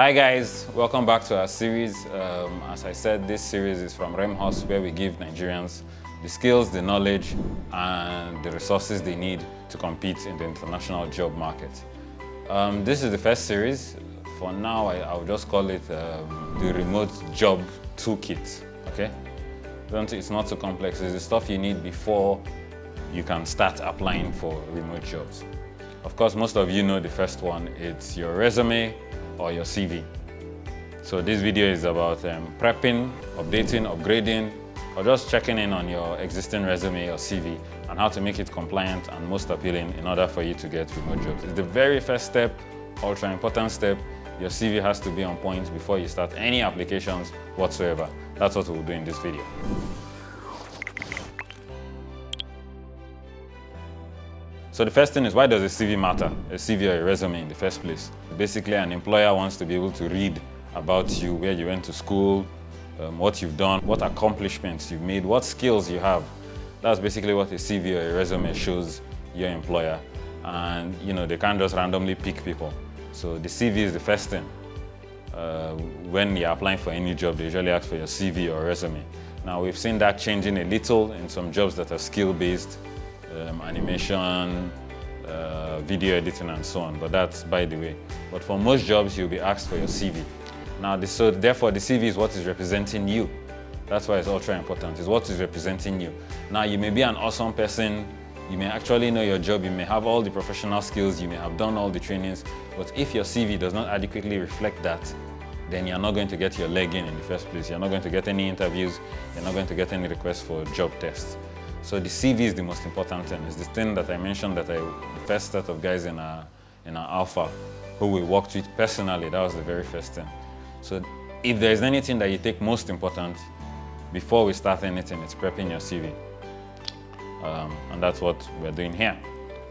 Hi guys, welcome back to our series. As I said, this series is from RemHus, where we give Nigerians the skills, the knowledge, and the resources they need to compete in the international job market. This is the first series. For now, I'll just call it the Remote Job Toolkit. Okay? It's not too complex. It's the stuff you need before you can start applying for remote jobs. Of course, most of you know the first one. It's your resume or your CV. So this video is about prepping, updating, upgrading, or just checking in on your existing resume or CV and how to make it compliant and most appealing in order for you to get remote jobs. It's the very first step, ultra important step. Your CV has to be on point before you start any applications whatsoever. That's what we'll do in this video. So the first thing is, why does a CV matter? A CV or a resume in the first place? Basically, an employer wants to be able to read about you, where you went to school, what you've done, what accomplishments you've made, what skills you have. That's basically what a CV or a resume shows your employer. And they can't just randomly pick people. So the CV is the first thing. When you're applying for any job, they usually ask for your CV or resume. Now we've seen that changing a little in some jobs that are skill-based, animation, video editing and so on, but that's by the way. But for most jobs, you'll be asked for your CV. Now, so therefore the CV is what is representing you. That's why it's ultra important. It's what is representing you. Now, you may be an awesome person, you may actually know your job, you may have all the professional skills, you may have done all the trainings, but if your CV does not adequately reflect that, then you're not going to get your leg in the first place. You're not going to get any interviews, you're not going to get any requests for job tests. So the CV is the most important thing. It's the thing that I mentioned the first set of guys in our alpha who we worked with personally, that was the very first thing. So if there's anything that you take most important before we start anything, it's prepping your CV. And that's what we're doing here.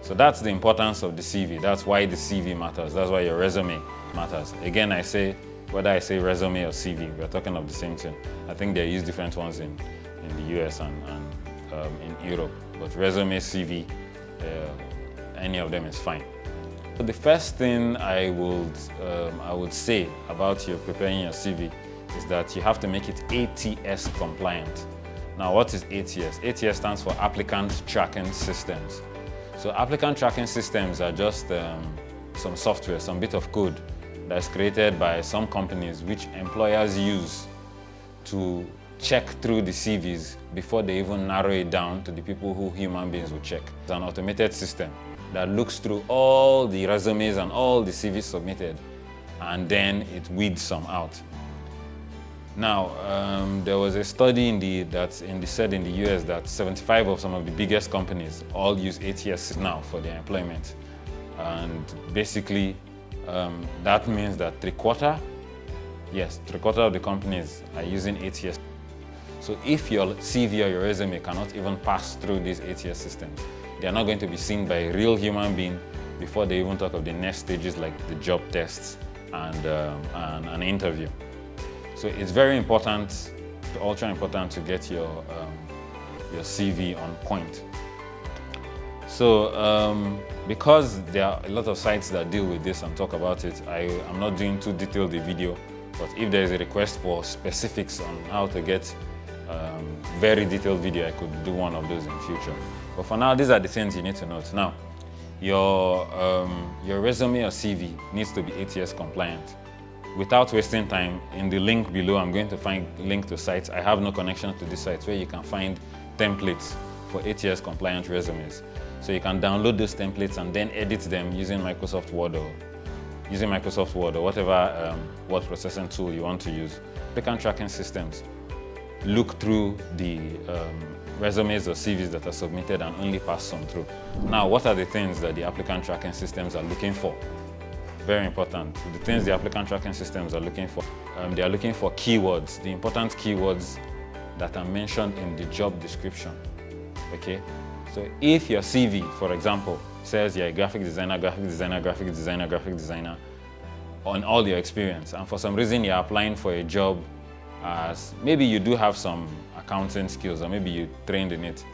So that's the importance of the CV. That's why the CV matters. That's why your resume matters. Again, I say, whether I say resume or CV, we're talking of the same thing. I think they use different ones in the US and in Europe, but resume, CV, any of them is fine. So the first thing I would say about your preparing your CV is that you have to make it ATS compliant. Now, what is ATS? ATS stands for Applicant Tracking Systems. So Applicant Tracking Systems are just some software, some bit of code that's created by some companies which employers use to check through the CVs before they even narrow it down to the people who human beings will check. It's an automated system that looks through all the resumes and all the CVs submitted, and then it weeds some out. Now, there was a study said in the US that 75 of some of the biggest companies all use ATS now for their employment. And basically, that means that three-quarter of the companies are using ATS. So if your CV or your resume cannot even pass through these ATS systems, they are not going to be seen by a real human being before they even talk of the next stages like the job tests and an interview. So it's very important, ultra important, to get your CV on point. So because there are a lot of sites that deal with this and talk about it, I'm not doing too detailed a video, but if there is a request for specifics on how to get very detailed video, I could do one of those in future. But for now, these are the things you need to note. Now, your resume or CV needs to be ATS compliant. Without wasting time, in the link below, I'm going to find a link to sites. I have no connection to these sites where you can find templates for ATS compliant resumes. So you can download those templates and then edit them using Microsoft Word or whatever word processing tool you want to use. Applicant Tracking Systems look through the resumes or CVs that are submitted and only pass some through. Now, what are the things that the Applicant Tracking Systems are looking for? Very important. The things the Applicant Tracking Systems are looking for, they are looking for keywords, the important keywords that are mentioned in the job description. Okay? So if your CV, for example, says you're a graphic designer on all your experience, and for some reason you're applying for a job as maybe you do have some accounting skills or maybe you trained in it,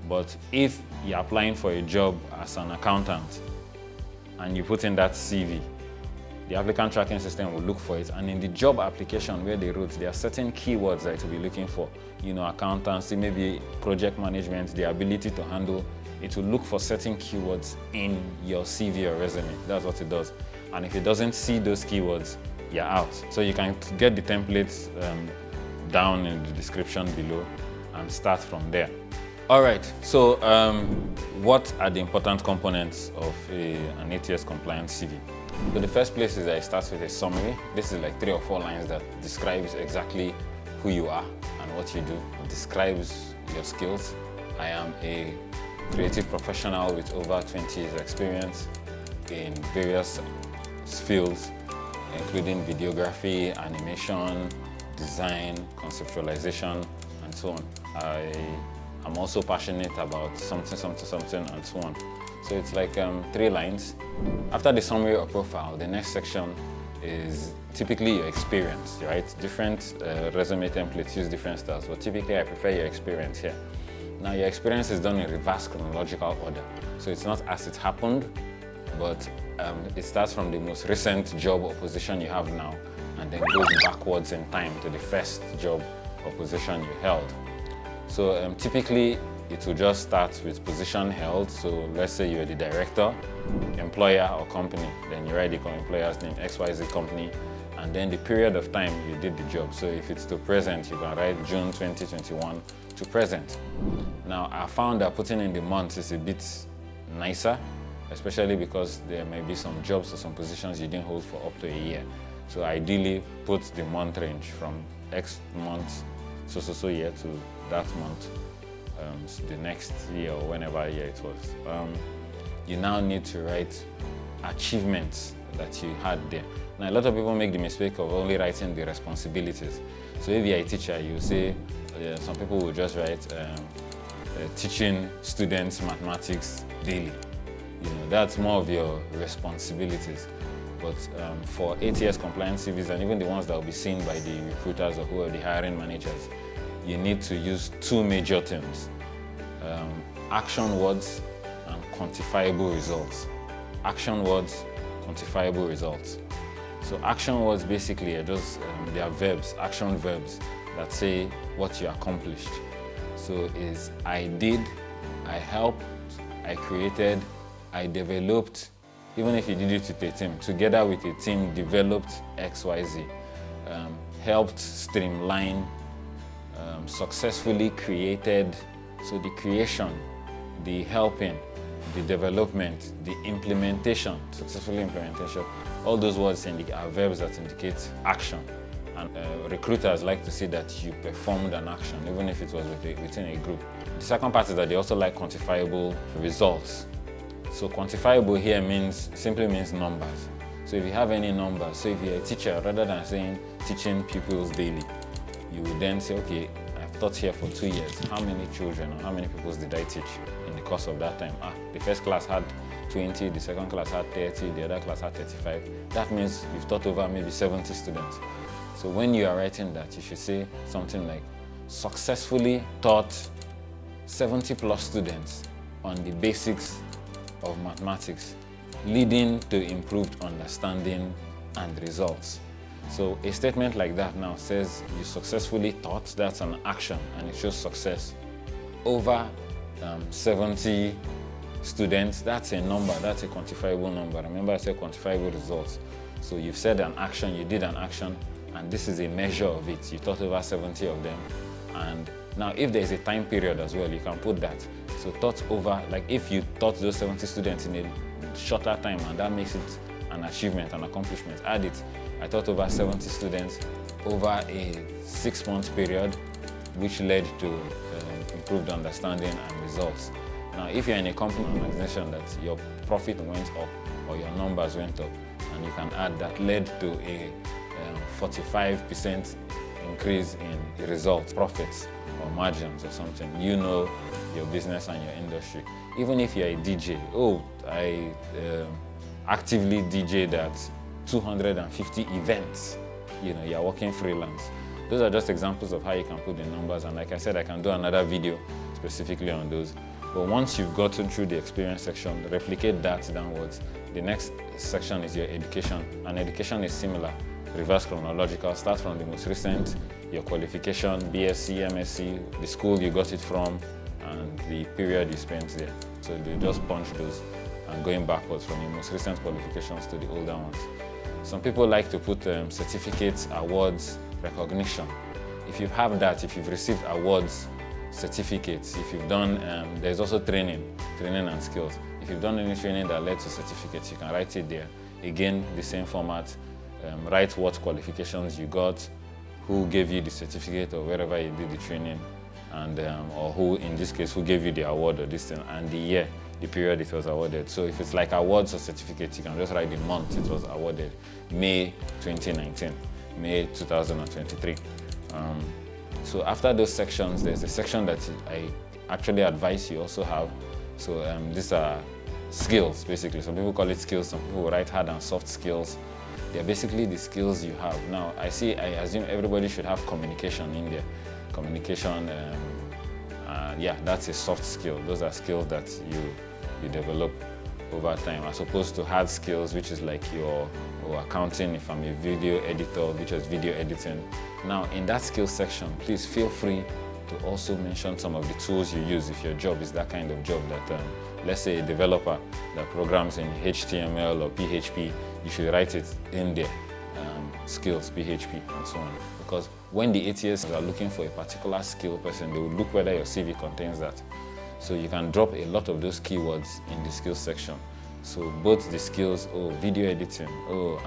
but if you're applying for a job as an accountant and you put in that CV, the applicant tracking system will look for it, and in the job application where they wrote, there are certain keywords that it will be looking for. Accountancy, maybe project management, the ability to handle. It will look for certain keywords in your CV or resume. That's what it does. And if it doesn't see those keywords, you're out. So you can get the templates down in the description below and start from there. All right, so what are the important components of an ATS-compliant CV? So the first place is that it starts with a summary. This is like 3 or 4 lines that describes exactly who you are and what you do. It describes your skills. I am a creative professional with over 20 years experience in various fields, including videography, animation, design, conceptualization, and so on. I'm also passionate about something, and so on. So it's like 3 lines. After the summary or profile, the next section is typically your experience, right? Different resume templates use different styles, but typically I prefer your experience here. Now your experience is done in reverse chronological order. So it's not as it happened, but it starts from the most recent job or position you have now, and then goes backwards in time to the first job or position you held. So typically it will just start with position held. So let's say you're the director, employer or company, then you write the employer's name, XYZ company, and then the period of time you did the job. So if it's to present, you can write June 2021 to present. Now I found that putting in the months is a bit nicer, especially because there may be some jobs or some positions you didn't hold for up to a year. So ideally put the month range from X month, so year to that month, the next year or whenever year it was. You now need to write achievements that you had there. Now a lot of people make the mistake of only writing the responsibilities. So if you're a teacher, you say, some people will just write teaching students mathematics daily. That's more of your responsibilities. But for ATS-compliant CVs, and even the ones that will be seen by the recruiters or who are the hiring managers, you need to use 2 major terms: action words and quantifiable results. Action words, quantifiable results. So action words basically are just they are verbs, action verbs that say what you accomplished. So is I did, I helped, I created, I developed. Even if you did it with a team, together with a team developed XYZ, helped streamline, successfully created. So the creation, the helping, the development, the implementation, successful implementation, all those words are verbs that indicate action. And recruiters like to see that you performed an action, even if it was within a group. The second part is that they also like quantifiable results. So quantifiable here simply means numbers. So if you have any numbers, so if you're a teacher, rather than saying teaching pupils daily, you would then say, okay, I've taught here for 2 years. How many children or how many pupils did I teach in the course of that time? The first class had 20, the second class had 30, the other class had 35. That means you've taught over maybe 70 students. So when you are writing that, you should say something like, successfully taught 70 plus students on the basics of mathematics, leading to improved understanding and results. So a statement like that now says you successfully taught, that's an action and it shows success. Over 70 students, that's a number, that's a quantifiable number. Remember I said quantifiable results. So you've said an action, you did an action, and this is a measure of it. You taught over 70 of them. And now if there's a time period as well, you can put that. So taught over, like if you taught those 70 students in a shorter time and that makes it an achievement, an accomplishment, add it. I taught over 70 students over a 6-month period, which led to improved understanding and results. Now, if you're in a company or organization that your profit went up or your numbers went up, and you can add that led to a 45% increase in the results, profits, or margins or something, you know your business and your industry. Even if you're a DJ, I actively DJ'd at 250 events, you're working freelance. Those are just examples of how you can put the numbers, and like I said, I can do another video specifically on those. But once you've gotten through the experience section, replicate that downwards. The next section is your education, and education is similar. Reverse chronological, start from the most recent, your qualification, BSc, MSc, the school you got it from, and the period you spent there. So they just punch those and going backwards from your most recent qualifications to the older ones. Some people like to put certificates, awards, recognition. If you have that, if you've received awards, certificates, if you've done, there's also training and skills. If you've done any training that led to certificates, you can write it there. Again, the same format. Write what qualifications you got, who gave you the certificate or wherever you did the training, and or who, in this case, who gave you the award or this thing, and the year, the period it was awarded. So if it's like awards or certificates, you can just write the month it was awarded. May 2019, May 2023. So after those sections, there's a section that I actually advise you also have. So these are skills, basically. Some people call it skills, some people write hard and soft skills. They're basically the skills you have. Now, I assume everybody should have communication in there. Communication, yeah, that's a soft skill. Those are skills that you develop over time, as opposed to hard skills, which is like your accounting, if I'm a video editor, which is video editing. Now, in that skills section, please feel free to also mention some of the tools you use if your job is that kind of job that, let's say a developer that programs in HTML or PHP, you should write it in there, skills, PHP, and so on. Because when the ATS are looking for a particular skill person, they will look whether your CV contains that. So you can drop a lot of those keywords in the skills section. So both the skills, video editing,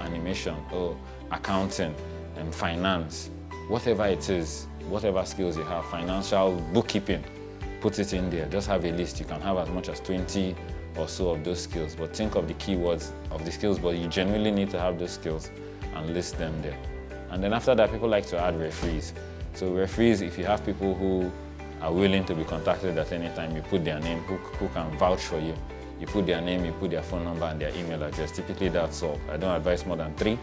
animation, accounting, and finance, whatever it is, whatever skills you have, financial, bookkeeping, put it in there. Just have a list. You can have as much as 20 or so of those skills, but think of the keywords of the skills, but you genuinely need to have those skills and list them there. And then after that, people like to add referees. So referees, if you have people who are willing to be contacted at any time, you put their name, who can vouch for you. You put their name, you put their phone number and their email address. Typically that's all. I don't advise more than 3.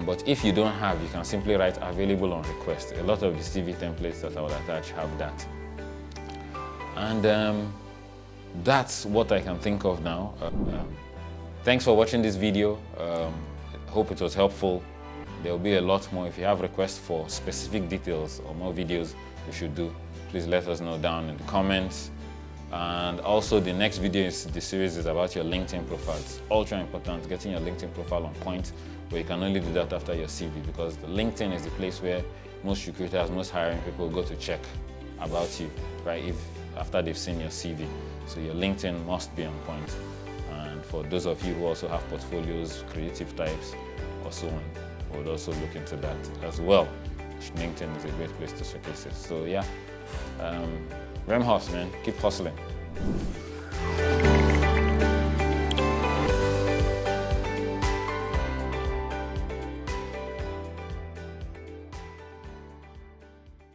But if you don't have, you can simply write available on request. A lot of the CV templates that I will attach have that. And that's what I can think of now. Thanks for watching this video. Hope it was helpful. There will be a lot more. If you have requests for specific details or more videos we should do, please let us know down in the comments. And also the next video in the series is about your LinkedIn profile. It's ultra important, getting your LinkedIn profile on point, but you can only do that after your CV, because the LinkedIn is the place where most recruiters, most hiring people go to check about you, right? After they've seen your CV. So your LinkedIn must be on point. And for those of you who also have portfolios, creative types, or so on, I would also look into that as well. LinkedIn is a great place to showcase it. So yeah, RemHus, man, keep hustling.